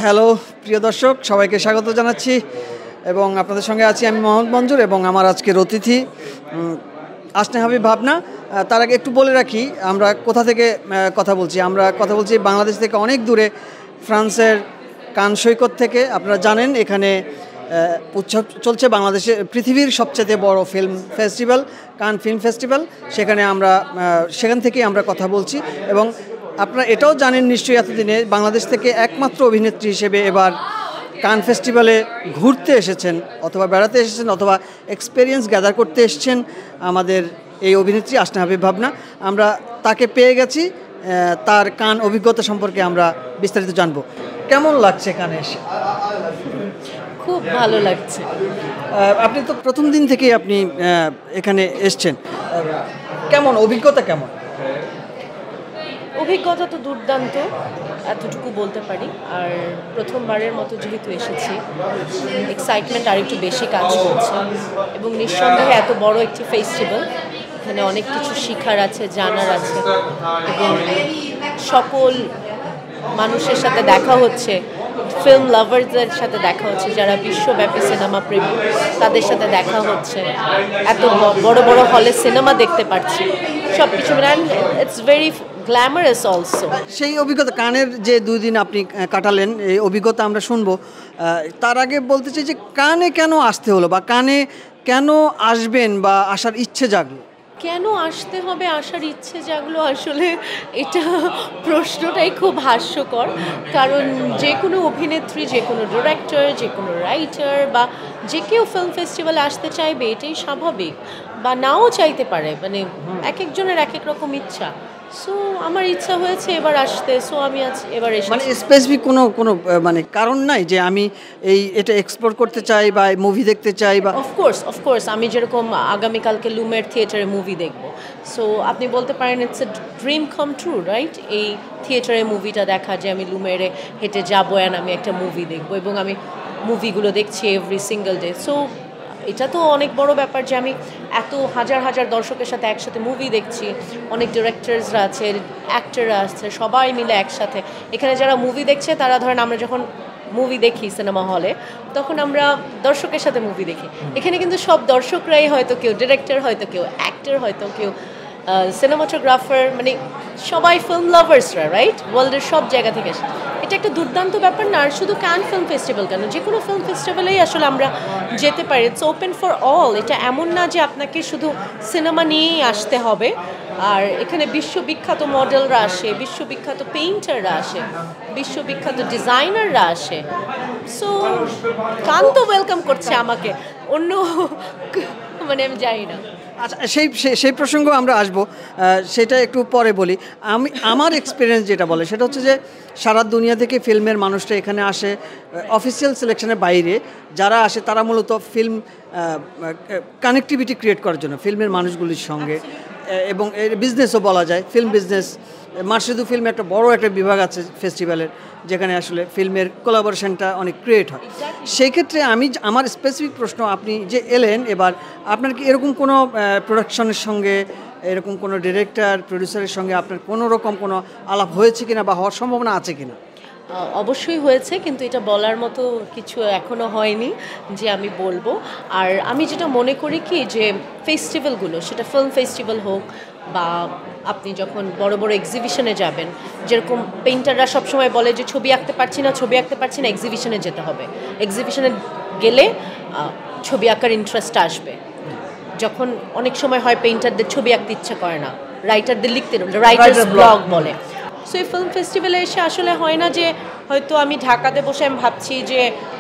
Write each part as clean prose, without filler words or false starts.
Hello প্রিয় দর্শক, সবাইকে স্বাগত জানাচ্ছি এবং আপনাদের সঙ্গে আছি আমি মোহাম্মদ মঞ্জুর এবং আমার আজকের অতিথি আসনে হাবিব ভাবনা। তার আগে একটু বলে রাখি আমরা কোথা থেকে কথা বলছি। আমরা কথা বলছি বাংলাদেশ থেকে অনেক দূরে, ফ্রান্সের কান সৈকত থেকে। আপনারা জানেন এখানে উৎসব চলছে বাংলাদেশে পৃথিবীর সবচেয়ে বড় ফিল্ম ফেস্টিভ্যাল, কান ফিল্ম ফেস্টিভ্যাল। সেখান থেকেই আমরা কথা বলছি এবং আপনারা এটাও জানেন নিশ্চয়ই এতদিনে বাংলাদেশ থেকে একমাত্র অভিনেত্রী হিসেবে এবার কান ফেস্টিভ্যালে ঘুরতে এসেছেন অথবা বেড়াতে এসেছেন অথবা এক্সপেরিয়েন্স গ্যাদার করতে এসেছেন আমাদের এই অভিনেত্রী আসনে হাবিব ভাবনা। আমরা তাকে পেয়ে গেছি, তার কান অভিজ্ঞতা সম্পর্কে আমরা বিস্তারিত জানবো। কেমন লাগছে কানে এসে? খুব ভালো লাগছে। আপনি তো প্রথম দিন থেকেই আপনি এখানে এসছেন, কেমন অভিজ্ঞতা? কেমন অভিজ্ঞতা? তো দুর্দান্ত, এতটুকু বলতে পারি। আর প্রথমবারের মতো যেহেতু এসেছি, এক্সাইটমেন্ট আর একটু বেশি কাজ করছে এবং নিঃসন্দেহে এত বড় একটি ফেস্টিভ্যাল, এখানে অনেক কিছু শেখার আছে, জানার আছে এবং সকল মানুষের সাথে দেখা হচ্ছে, ফিল্ম লাভারদের সাথে দেখা হচ্ছে, যারা বিশ্বব্যাপী সিনেমা প্রেমী তাদের সাথে দেখা হচ্ছে, এত বড় বড় হলে সিনেমা দেখতে পাচ্ছি, সব কিছু ইটস ভেরি গ্ল্যামারাস অলসো। সেই অভিজ্ঞতা, কানের যে 2 দিন আপনি কাটালেন, এই অভিজ্ঞতা আমরা শুনবো। তার আগে বলতে চাই যে কানে কেন আসতে হলো বা কানে কেন আসবেন বা আসার ইচ্ছে জাগলো? কেন আসতে হবে, আসার ইচ্ছে জাগলো, আসলে এটা প্রশ্নটাই খুব হাস্যকর। কারণ যে কোনো অভিনেত্রী, যে কোনো ডিরেক্টর, যে কোনো রাইটার বা যে কেউ ফিল্ম ফেস্টিভ্যালে আসতে চাইবে, এটাই স্বাভাবিক, বা নাও চাইতে পারে, মানে এক একজনের এক এক রকম ইচ্ছা। সো আমার ইচ্ছা হয়েছে এবার আসতে, সো আমি আজ এবার এসেছি। মানে স্পেসিফিক কোনো মানে কারণ নাই যে আমি এটা এক্সপ্লোর করতে চাই বা মুভি দেখতে চাই বা? অফকোর্স আমি যেরকম আগামীকালকে লুমের থিয়েটারে মুভি দেখব, সো আপনি বলতে পারেন it's a dream come true, right? এই থিয়েটারে মুভিটা দেখা, যে আমি লুমেরে হেঁটে যাবো অ্যান্ড আমি একটা মুভি দেখবো, এবং আমি মুভিগুলো দেখছি এভরি সিঙ্গল ডে। সো এটা তো অনেক বড় ব্যাপার যে আমি এত হাজার হাজার দর্শকের সাথে একসাথে মুভি দেখছি, অনেক ডিরেক্টরসরা আছে, অ্যাক্টররা আছে, সবাই মিলে একসাথে এখানে যারা মুভি দেখছে, তারা ধরেন আমরা যখন মুভি দেখি সিনেমা হলে, তখন আমরা দর্শকের সাথে মুভি দেখি। এখানে কিন্তু সব দর্শকরাই, হয়তো কেউ ডিরেক্টর, হয়তো কেউ অ্যাক্টর, হয়তো কেউ সিনেমাটোগ্রাফার, মানে সবাই ফিল্ম লাভার্সরা, রাইট? ওয়ার্ল্ডের সব জায়গা থেকে আসে। এটা একটা দুর্দান্ত ব্যাপার না? আর শুধু কান ফিল্ম ফেস্টিভ্যাল কেন, যে কোনো ফিল্ম ফেস্টিভ্যালেই আসলে আমরা যেতে পারি। It's open for all. এটা এমন না যে আপনাকে শুধু সিনেমা নিয়েই আসতে হবে। আর এখানে বিশ্ববিখ্যাত মডেলরা আসে, বিশ্ববিখ্যাত পেইন্টাররা আসে, বিশ্ববিখ্যাত ডিজাইনাররা আসে। সো কান তো ওয়েলকাম করছে আমাকে, অন্য মানে আমি জানি না। আচ্ছা, সেই প্রসঙ্গ আমরা আসবো, সেটা একটু পরে বলি। আমার এক্সপিরিয়েন্স যেটা বলে সেটা হচ্ছে যে সারা দুনিয়া থেকে ফিল্মের মানুষরা এখানে আসে। অফিসিয়াল সিলেকশনের বাইরে যারা আসে তারা মূলত ফিল্ম কানেক্টিভিটি ক্রিয়েট করার জন্য ফিল্মের মানুষগুলির সঙ্গে, এবং এর বিজনেসও বলা যায়, ফিল্ম বিজনেস। মার্শেদু ফিল্ম একটা বড় একটা বিভাগ আছে ফেস্টিভ্যালের, যেখানে আসলে ফিল্মের কোলাবোরেশনটা অনেক ক্রিয়েট হয়। সেই ক্ষেত্রে আমার স্পেসিফিক প্রশ্ন, আপনি যে এলেন এবার, আপনার কি এরকম কোনো প্রোডাকশনের সঙ্গে, এরকম কোনো ডিরেক্টর প্রডিউসারের সঙ্গে আপনার কোনো রকম কোনো আলাপ হয়েছে কিনা বা হওয়ার সম্ভাবনা আছে কিনা? অবশ্যই হয়েছে, কিন্তু এটা বলার মতো কিছু এখনও হয়নি যে আমি বলবো। আর আমি যেটা মনে করি কি, যে ফেস্টিভ্যালগুলো, সেটা ফিল্ম ফেস্টিভ্যাল হোক বা আপনি যখন বড় বড় এক্সিবিশনে যাবেন, যেরকম পেইন্টাররা সবসময় বলে যে ছবি আঁকতে পারছি না, এক্সিবিশনে যেতে হবে। এক্সিবিশনে গেলে ছবি আঁকার ইন্টারেস্টটা আসবে। যখন অনেক সময় হয় পেইন্টারদের ছবি আঁকতে ইচ্ছা করে না, রাইটারদের লিখতে, রাইটার্স ব্লগ বলে। সো এই ফিল্ম ফেস্টিভ্যালে এসে আসলে হয় না যে হয়তো আমি ঢাকাতে বসে আমি ভাবছি যে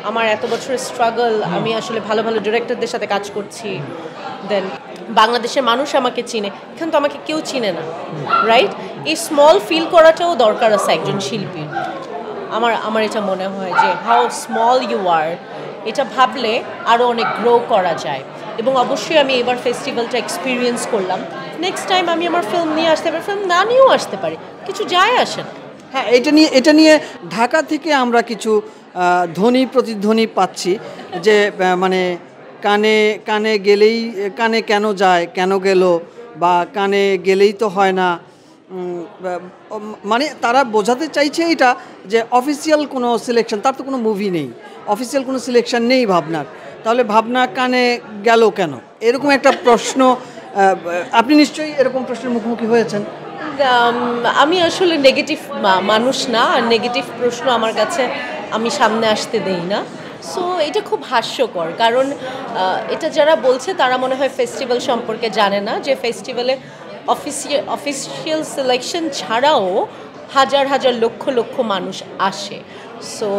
আমার এত বছরের স্ট্রাগল, আমি আসলে ভালো ভালো ডিরেক্টরদের সাথে কাজ করছি, দেন বাংলাদেশের মানুষ আমাকে চিনে। এখানে তো আমাকে কেউ চিনে না, রাইট? এই স্মল ফিল করাটাও দরকার আছে একজন শিল্পীর। আমার এটা মনে হয় যে হাউ স্মল ইউ আর, এটা ভাবলে আরও অনেক গ্রো করা যায়। এবং অবশ্যই আমি এবার ফেস্টিভ্যালটা এক্সপিরিয়েন্স করলাম। নেক্সট টাইম আমি আমার ফিল্ম নিয়ে আসতে পারি, ফিল্ম না নিয়েও আসতে পারি, কিছু যায় আসে না। হ্যাঁ, এটা নিয়ে ঢাকা থেকে আমরা কিছু ধ্বনি প্রতিধ্বনি পাচ্ছি যে মানে কানে গেলেই, কানে কেন যায়, কেন গেল, বা কানে গেলেই তো হয় না, মানে তারা বোঝাতে চাইছে এটা যে অফিসিয়াল কোনো সিলেকশন, তার তো কোনো মুভি নেই, অফিসিয়াল কোনো সিলেকশন নেই ভাবনার, তাহলে ভাবনা কানে গেল কেন, এরকম একটা প্রশ্ন। আপনি নিশ্চয়ই এরকম প্রশ্নের মুখোমুখি হয়েছেন। আমি আসলে নেগেটিভ মানুষ না, আর নেগেটিভ প্রশ্ন আমার কাছে আমি সামনে আসতে দেই না। সো এটা খুব হাস্যকর, কারণ এটা যারা বলছে তারা মনে হয় ফেস্টিভ্যাল সম্পর্কে জানে না, যে ফেস্টিভ্যালে অফিসিয়াল সিলেকশন ছাড়াও হাজার হাজার লক্ষ লক্ষ মানুষ আসে। সো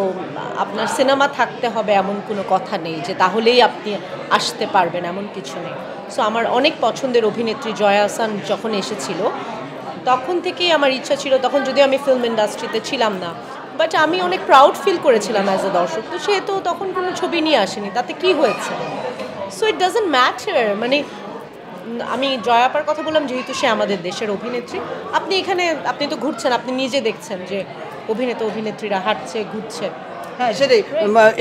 আপনার সিনেমা থাকতে হবে এমন কোনো কথা নেই যে তাহলেই আপনি আসতে পারবেন, এমন কিছু নেই। সো আমার অনেক পছন্দের অভিনেত্রী জয়া আহসান যখন এসেছিল তখন থেকেই আমার ইচ্ছা ছিল, তখন যদিও আমি ফিল্ম ইন্ডাস্ট্রিতে ছিলাম না, বাট আমি অনেক প্রাউড ফিল করেছিলাম অ্যাজ এ দর্শক। তো সে তো তখন কোনো ছবি নিয়ে আসেনি, তাতে কি হয়েছে? So it doesn't matter. মানে আমি জয়াপার কথা বললাম যেহেতু সে আমাদের দেশের অভিনেত্রী। আপনি এখানে আপনি তো ঘুরছেন, আপনি নিজে দেখছেন যে অভিনেত্রীরা হাঁটছে, ঘুরছে। হ্যাঁ সেটাই,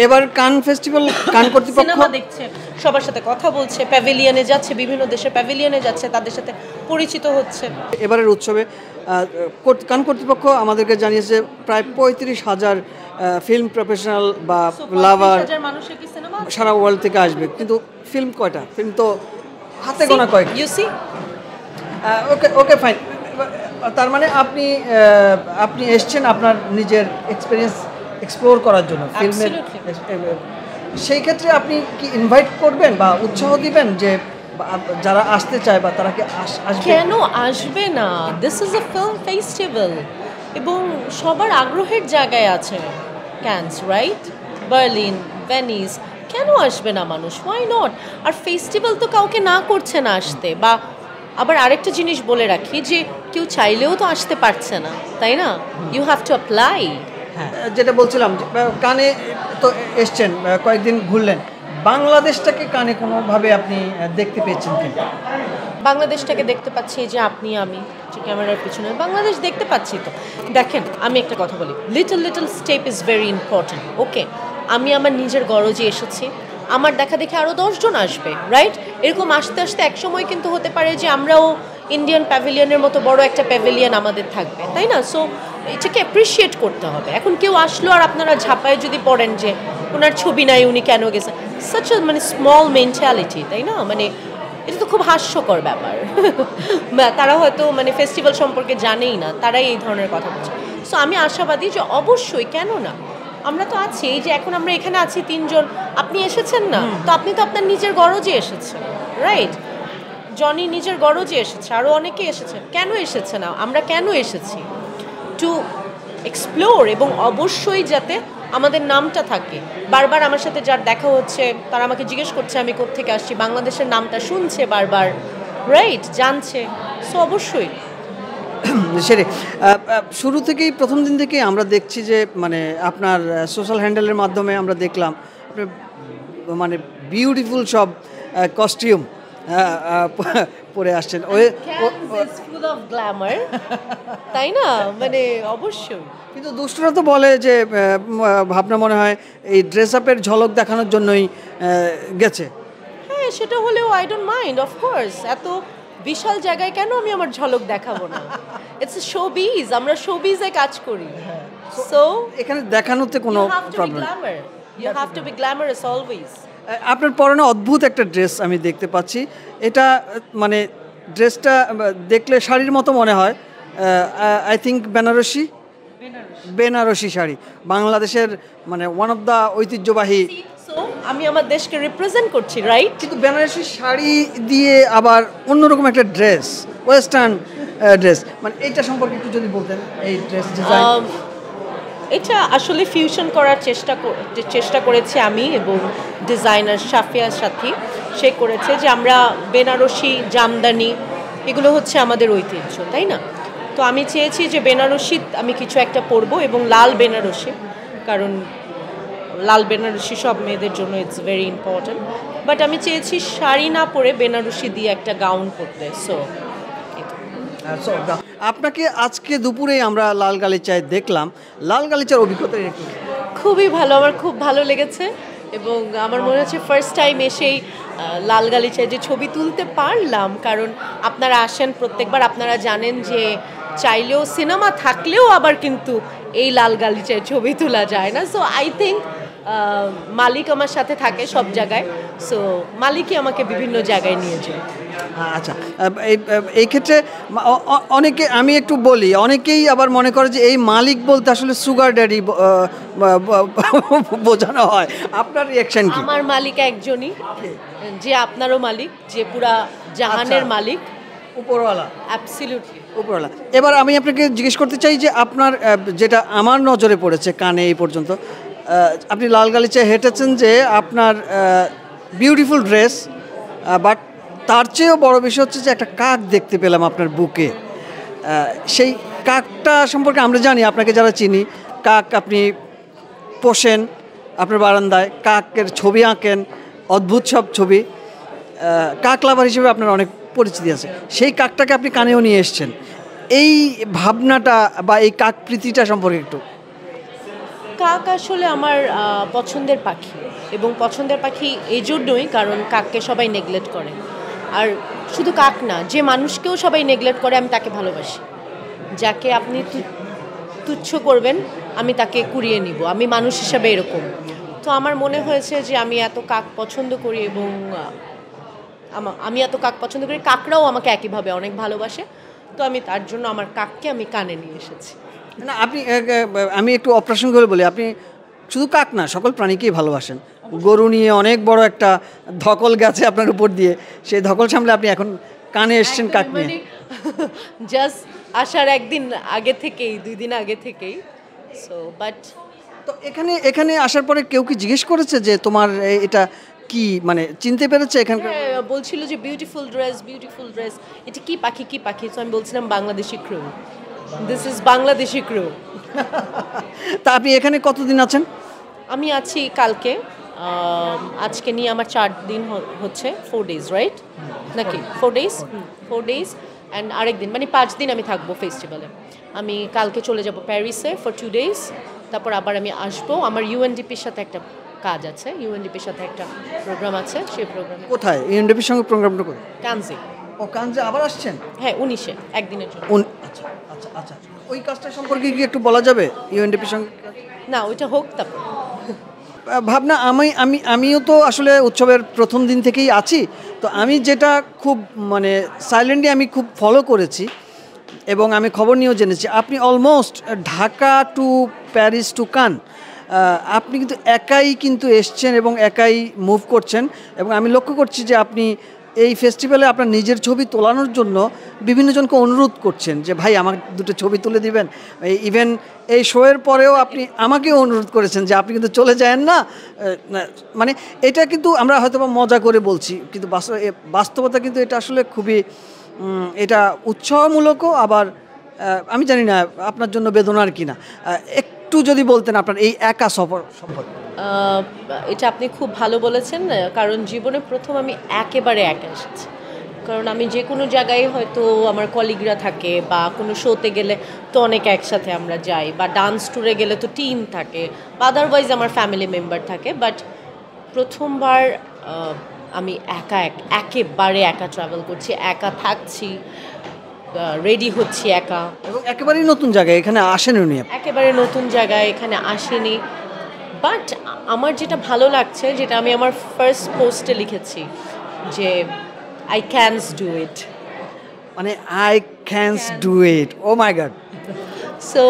এবার কান ফেস্টিভ্যাল, কান কর্তৃপক্ষ সিনেমা দেখছে, সবার সাথে কথা বলছে, প্যাভিলিয়নে যাচ্ছে, বিভিন্ন দেশের প্যাভিলিয়নে যাচ্ছে, তাদের সাথে পরিচিত হচ্ছে। এবারের উৎসবে কান কর্তৃপক্ষ আমাদেরকে জানিয়েছে প্রায় 35,000 ফিল্ম প্রফেশনাল বা লাভার সারা ওয়ার্ল্ড থেকে আসবে, কিন্তু ফিল্ম কয়টা? ফিল্ম তো হাতে গোনা কয়েক। You see, okay okay fine. তার মানে আপনি এসছেন আপনার নিজের এক্সপিরিয়েন্স এক্সপ্লোর করার জন্য ফিল্মের। সেই ক্ষেত্রে আপনি কি ইনভাইট করবেন বা উৎসাহ দিবেন যে যারা আসতে চায় বা তারা কি আসবে? কেন আসবে না? This is a film festival এবং সবার আগ্রহের জায়গায় আছে ক্যানস, রাইট? বার্লিন, ভেনিস, কেন আসবে না মানুষ? Why not? আর ফেস্টিভ্যাল তো কাউকে না করছে না আসতে। বা আবার আরেকটা জিনিস বলে রাখি, যে কেউ চাইলেও তো আসতে পারছে না, তাই না? You have to apply. হ্যাঁ, যেটা বলছিলাম, কানে তো এসছেন, কয়েকদিন ঘুরলেন, বাংলাদেশটাকে কানে কোনোভাবে আপনি দেখতে পেয়েছেন কি? বাংলাদেশটাকে দেখতে পাচ্ছি, যে আপনি আমি যে ক্যামেরার পিছনে বাংলাদেশ দেখতে পাচ্ছি। তো দেখেন, আমি একটা কথা বলি, little little step is very important. Okay, আমি আমার নিজের গরজে এসেছি, আমার দেখা দেখে আরও 10 জন আসবে, রাইট? এরকম আস্তে আস্তে এক সময় কিন্তু হতে পারে যে আমরাও ইন্ডিয়ান প্যাভিলিয়নের মতো বড় একটা প্যাভিলিয়ন আমাদের থাকবে, তাই না? সো এটাকে অ্যাপ্রিসিয়েট করতে হবে। এখন কেউ আসলো আর আপনারা ঝাঁপায় যদি পড়েন যে ওনার ছবি নাই, উনি কেন গেছেন, সাচ আ মানে স্মল মেন্টালিটি, তাই না? মানে এটা তো খুব হাস্যকর ব্যাপার। তারা হয়তো মানে ফেস্টিভ্যাল সম্পর্কে জানেই না, তারাই এই ধরনের কথা বলছে। সো আমি আশাবাদী যে অবশ্যই, কেন না, আমরা তো আছি, এই যে এখন আমরা এখানে আছি 3 জন, আপনি এসেছেন না, তো আপনি তো আপনার নিজের গরজে এসেছেন, রাইট? জনি নিজের গরজে এসেছে, আরও অনেকে এসেছে। কেন এসেছে না? আমরা কেন এসেছি? টু এক্সপ্লোর, এবং অবশ্যই যাতে আমাদের নামটা থাকে। বারবার আমার সাথে যার দেখা হচ্ছে তারা আমাকে জিজ্ঞেস করছে আমি কোত্থেকে আসছি, বাংলাদেশের নামটা শুনছে বারবার, রাইট? জানছে। সো অবশ্যই সেরে শুরু থেকেই, প্রথম দিন থেকেই আমরা দেখছি যে মানে আপনার সোশ্যাল হ্যান্ডেলের মাধ্যমে আমরা দেখলাম মানে বিউটিফুল সব কস্টিউম পরে আসছেন, ফুল অফ গ্ল্যামার, তাই না? মানে অবশ্যই। কিন্তু দুষ্টরা তো বলে যে ভাবনা মনে হয় এই ড্রেস আপের ঝলক দেখানোর জন্যই গেছে। হ্যাঁ, সেটা হলেও আই ডোন্ট মাইন্ড, অফকোর্স। এত বিশাল জায়গায় কেন আমি আমার ঝলক দেখাবো না? ইটস এ শোবিজ, আমরা শোবিজে কাজ করি। সো এখানে দেখানোতে কোনো problem, you have to be glamorous always. আপনার পরনে অদ্ভুত একটা ড্রেস আমি দেখতে পাচ্ছি, এটা মানে ড্রেসটা দেখলে শাড়ির মতো মনে হয়, আই থিঙ্ক বেনারসি শাড়ি, বাংলাদেশের মানে ওয়ান অফ দ্য ঐতিহ্যবাহী। আমি আমার দেশকে রিপ্রেজেন্ট করছি, রাইট? কিন্তু বেনারসি শাড়ি দিয়ে আবার অন্যরকম একটা ড্রেস, ওয়েস্টার্ন ড্রেস, মানে এইটা সম্পর্কে একটু যদি বলতেন, এই ড্রেস ডিজাইন। এটা আসলে ফিউশন করার চেষ্টা করেছি আমি এবং ডিজাইনার শাফিয়ার সাথে। সে করেছে যে আমরা বেনারসি, জামদানি, এগুলো হচ্ছে আমাদের ঐতিহ্য, তাই না? তো আমি চেয়েছি যে বেনারসি আমি কিছু একটা পরবো, এবং লাল বেনারসি, কারণ লাল বেনারসি সব মেয়েদের জন্য ইটস ভেরি ইম্পর্ট্যান্ট। বাট আমি চেয়েছি শাড়ি না পরে বেনারসি দিয়ে একটা গাউন পরতে। সো আপনাকে আজকে দুপুরে আমরা লাল গালিচায় দেখলাম, লাল গালিচার অভিজ্ঞতা একটু। খুবই ভালো, আমার খুব ভালো লেগেছে, এবং আমার মনে হচ্ছে ফার্স্ট টাইম এসেই লাল গালিচায় যে ছবি তুলতে পারলাম, কারণ আপনারা আসেন প্রত্যেকবার, আপনারা জানেন যে চাইলেও সিনেমা থাকলেও আবার কিন্তু এই লাল গালিচায় ছবি তোলা যায় না। সো আই থিঙ্ক মালিক আমার সাথে থাকে সব জায়গায়, সো মালিকই আমাকে বিভিন্ন জায়গায় নিয়ে যায়। আচ্ছা, এই ক্ষেত্রে অনেকে, আমি একটু বলি, অনেকেই আবার মনে করে যে এই মালিক বলতে আসলে সুগার ড্যাডি বোঝানো হয়। আপনার রিয়াকশন কি? আমার মালিক একজনই, যে আপনারও মালিক, যে পুরা জাহানের মালিক, উপরওয়ালা। অ্যাবসলিউটলি উপরওয়ালা। এবার আমি আপনাকে জিজ্ঞেস করতে চাই যে আপনার যেটা আমার নজরে পড়েছে কানে এই পর্যন্ত, আপনি লাল গালিচায় হেঁটেছেন যে আপনার বিউটিফুল ড্রেস, বাট তার চেয়েও বড় বিষয় হচ্ছে যে একটা কাক দেখতে পেলাম আপনার বুকে। সেই কাকটা সম্পর্কে আমরা জানি, আপনাকে যারা চিনি, কাক আপনি পোষেন আপনার বারান্দায়, কাকের ছবি আঁকেন, অদ্ভুত সব ছবি, কাক লাভার হিসেবে আপনার অনেক পরিচিতি আছে। সেই কাকটাকে আপনি কানেও নিয়ে এসছেন। এই ভাবনাটা বা এই কাক প্রীতিটা সম্পর্কে একটু। কাক আসলে আমার পছন্দের পাখি, এবং পছন্দের পাখি এই জন্যই কারণ কাককে সবাই নেগলেক্ট করে। আর শুধু কাক না, যে মানুষকেও সবাই নেগলেক্ট করে আমি তাকে ভালোবাসি। যাকে আপনি তুচ্ছ করবেন আমি তাকে কুড়িয়ে নিব, আমি মানুষ হিসাবে এরকম। তো আমার মনে হয়েছে যে আমি এত কাক পছন্দ করি, এবং আমি এত কাক পছন্দ করি, কাকরাও আমাকে একইভাবে অনেক ভালোবাসে। তো আমি তার জন্য আমার কাককে আমি কানে নিয়ে এসেছি। না, আপনি, আমি একটু অপ্রাসঙ্গ করে বলি, আপনি শুধু কাক না সকল প্রাণীকেই ভালোবাসেন। গরু নিয়ে অনেক বড় একটা ধকল গেছে আপনার উপর দিয়ে, সেই ধকল সামলে আপনি এখন কানে এসছেন কাক নিয়ে। জাস্ট আসার একদিন আগে থেকেই, 2 দিন আগে থেকেই। সো বাট তো এখানে আসার পরে কেউ কি জিজ্ঞেস করেছে যে তোমার এটা কি, মানে চিনতে পেরেছে এখানকার? বলছিল যে বিউটিফুল ড্রেস, এটা কি পাখি কি পাখি? তো আমি বলছিলাম Bangladeshi crew, this is Bangladeshi crew. তা আপনি এখানে কতদিন আছেন? আমি আছি কালকে, আজকে নিয়ে আমার 4 দিন হচ্ছে, 4 days রাইট নাকি 4 days 4 days অ্যান্ড আরেকদিন, মানে 5 দিন আমি থাকবো ফেস্টিভ্যালে। আমি কালকে চলে যাব প্যারিসে ফর 2 days, তারপর আবার আমি আসবো। আমার ইউএনডিপির সাথে একটা কাজ আছে, ইউএনডিপির সাথে একটা প্রোগ্রাম আছে, সেই প্রোগ্রামে। কোথায় ইউএনডিপির সঙ্গে প্রোগ্রামটা করে? কানজি। ও কানজে আবার আসছেন? হ্যাঁ, 19-এ একদিনের জন্য। আচ্ছা আচ্ছা আচ্ছা, ওই কাজটা সম্পর্কে কি একটু বলা যাবে ইউএনডিপির সঙ্গে? না, ওইটা হোক তারপর। ভাবনা, আমিও তো আসলে উৎসবের প্রথম দিন থেকেই আছি। তো আমি যেটা খুব মানে সাইলেন্টলি আমি খুব ফলো করেছি এবং আমি খবর নিয়েও জেনেছি, আপনি almost Dhaka to Paris to Cannes আপনি কিন্তু একাই কিন্তু এসছেন এবং একাই মুভ করছেন। এবং আমি লক্ষ্য করছি যে আপনি এই ফেস্টিভ্যালে আপনার নিজের ছবি তোলানোর জন্য বিভিন্ন জনকে অনুরোধ করছেন যে ভাই আমার 2টো ছবি তুলে দিবেন। ইভেন এই শোয়ের পরেও আপনি আমাকেও অনুরোধ করেছেন যে আপনি কিন্তু চলে যায়েন না। মানে এটা কিন্তু আমরা হয়তো বা মজা করে বলছি, কিন্তু বাস্তবতা কিন্তু এটা আসলে খুবই এটা উৎসাহমূলকও, আবার আমি জানি না আপনার জন্য বেদনার কিনা। একটু যদি বলতেন আপনার এই একা সফর সম্পর্কে। এটা আপনি খুব ভালো বলেছেন, কারণ জীবনে প্রথম আমি একেবারে একা এসেছি। কারণ আমি যে কোনো জায়গায় হয়তো আমার কলিগরা থাকে, বা কোনো শোতে গেলে তো অনেক একসাথে আমরা যাই, বা ডান্স ট্যুরে গেলে তো টিম থাকে, বা আদারওয়াইজ আমার ফ্যামিলি মেম্বার থাকে। বাট প্রথমবার আমি একেবারে একা ট্রাভেল করছি, একা থাকছি, রেডি হচ্ছি একা, এবং একেবারেই নতুন জায়গায়, এখানে আসেনি উনি, একেবারে নতুন জায়গায়, এখানে আসেনি। বাট আমার যেটা ভালো লাগছে, যেটা আমি আমার ফার্স্ট পোস্টে লিখেছি, যে আই ক্যানস ডু ইট, মানে I can do it, oh my god. So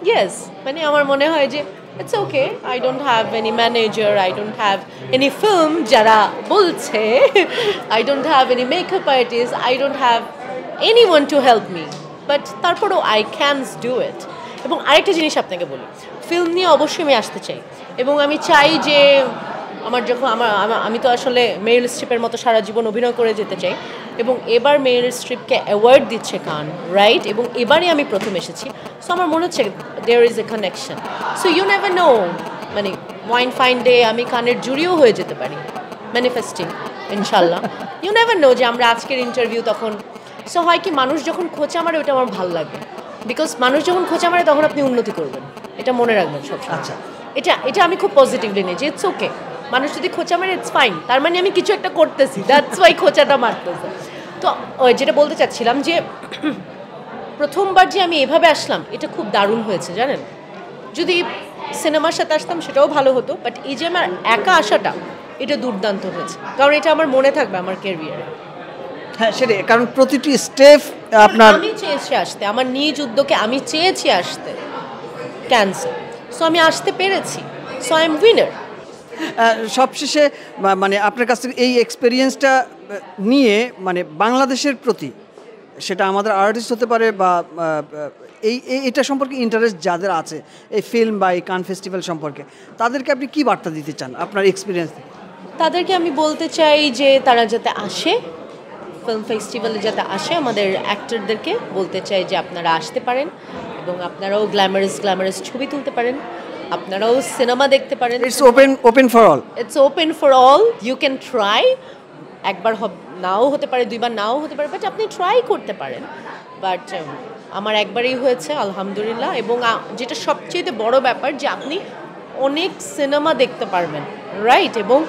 yes, মানে আমার মনে হয় যে it's okay, I don't have any manager, I don't have any film যারা বলছে, I don't have any makeup artist, I don't have anyone to help me, but তারপরেও I can do it. এবং আরেকটা জিনিস আপনাকে বলি, ফিল্ম নিয়ে অবশ্যই আমি আসতে চাই, এবং আমি চাই যে আমার যখন আমি তো আসলে মেরিল স্ট্রিপের মতো সারা জীবন অভিনয় করে যেতে চাই, এবং এবার মেরিল স্ট্রিপকে অ্যাওয়ার্ড দিচ্ছে কান, রাইট? এবং এবারই আমি প্রথম এসেছি। সো আমার মনে হচ্ছে there is a connection. So you never know, মানে ওয়াইন ফাইন ডে আমি কানের জুরিও হয়ে যেতে পারি, ম্যানিফেস্টিং ইনশাল্লাহ। ইউ নেভার নো যে আমরা আজকের ইন্টারভিউ তখন, সো হয় কি, মানুষ যখন খোঁচা মারে ওটা আমার ভালো লাগে, বিকজ মানুষ যখন খোঁচা মারে তখন আপনি উন্নতি করবেন, এটা মনে রাখবেন সব। আচ্ছা, এটা আমি খুব পজিটিভলি নিই যে ইটস ওকে, মানুষ যদি খোঁচা মারে ইটস ফাইন, তার মানে আমি কিছু একটা করতেছি, দ্যাটস ওয়াই খোঁচাটা মারতেছে। তো যেটা বলতে চাচ্ছিলাম যে প্রথমবার যে আমি এভাবে আসলাম এটা খুব দারুণ হয়েছে জানেন। যদি সিনেমার সাথে আসতাম সেটাও ভালো হতো, বাট এই যে আমার একা আসাটা এটা দুর্দান্ত হয়েছে, কারণ এটা আমার মনে থাকবে আমার ক্যারিয়ারে। হ্যাঁ সেটাই, কারণ প্রতিটি স্টেপ আপনার আমি চেয়েছি আসতে, আমার নিজ উদ্যোগে আমি চেয়েছি আসতে, ক্যান্সেল, সো আমি আসতে পেরেছি, সো আই এম উইনার। সবশেষে মানে আপনার কাছ থেকে এই এক্সপিরিয়েন্সটা নিয়ে মানে বাংলাদেশের প্রতি, সেটা আমাদের আর্টিস্ট হতে পারে বা এটা সম্পর্কে ইন্টারেস্ট যাদের আছে এই ফিল্ম বা এই কান ফেস্টিভ্যাল সম্পর্কে, তাদেরকে আপনি কি বার্তা দিতে চান আপনার এক্সপিরিয়েন্স থেকে? তাদেরকে আমি বলতে চাই যে তারা যাতে আসে, ফিল্ম ফেস্টিভ্যালে যাতে আসে, আমাদের অ্যাক্টরদেরকে বলতে চাই যে আপনারা আসতে পারেন এবং আপনারাও গ্ল্যামারাস ছবি তুলতে পারেন, আপনারাও সিনেমা দেখতে পারেন। It's open for all. It's open for all, you can try. একবার নাও হতে পারে, দুইবার নাও হতে পারে, বাট আপনি ট্রাই করতে পারেন। বাট আমার একবারই হয়েছে আলহামদুলিল্লাহ, এবং যেটা সবচেয়ে বড় ব্যাপার যে আপনি অনেক সিনেমা দেখতে পারবেন, রাইট, এবং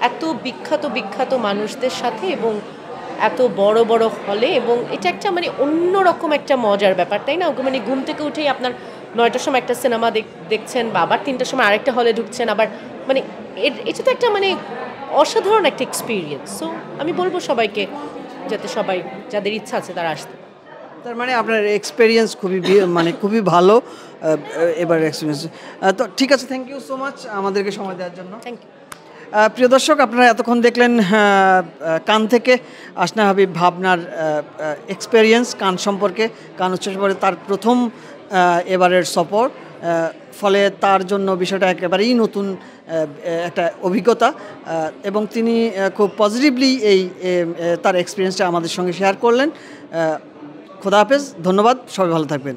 এত বিখ্যাত মানুষদের সাথে এবং এত বড় বড় হলে, এবং এটা একটা মানে অন্যরকম একটা মজার ব্যাপার, তাই না? মানে ঘুম থেকে উঠেই আপনার 9টার সময় একটা সিনেমা দেখছেন, বা আবার 3টার সময় আরেকটা হলে ঢুকছেন, আবার মানে এটা তো একটা মানে অসাধারণ একটা এক্সপিরিয়েন্স। সো আমি বলবো সবাইকে যাতে সবাই যাদের ইচ্ছা আছে তারা আসতে। তার মানে আপনার এক্সপিরিয়েন্স মানে খুবই ভালো এবার এক্সপিরিয়েন্স। তো ঠিক আছে, থ্যাংক ইউ সো মাচ আমাদেরকে সময় দেওয়ার জন্য। Thank you. প্রিয় দর্শক, আপনারা এতক্ষণ দেখলেন কান থেকে আসনা হাবিব ভাবনার এক্সপেরিয়েন্স কান সম্পর্কে, কান উচ্চ সম্পর্কে তার প্রথম এবারের সফর, ফলে তার জন্য বিষয়টা একেবারেই নতুন একটা অভিজ্ঞতা, এবং তিনি খুব পজিটিভলি তার এক্সপিরিয়েন্সটা আমাদের সঙ্গে শেয়ার করলেন। খোদা হাফেজ, ধন্যবাদ, সবাই ভালো থাকবেন।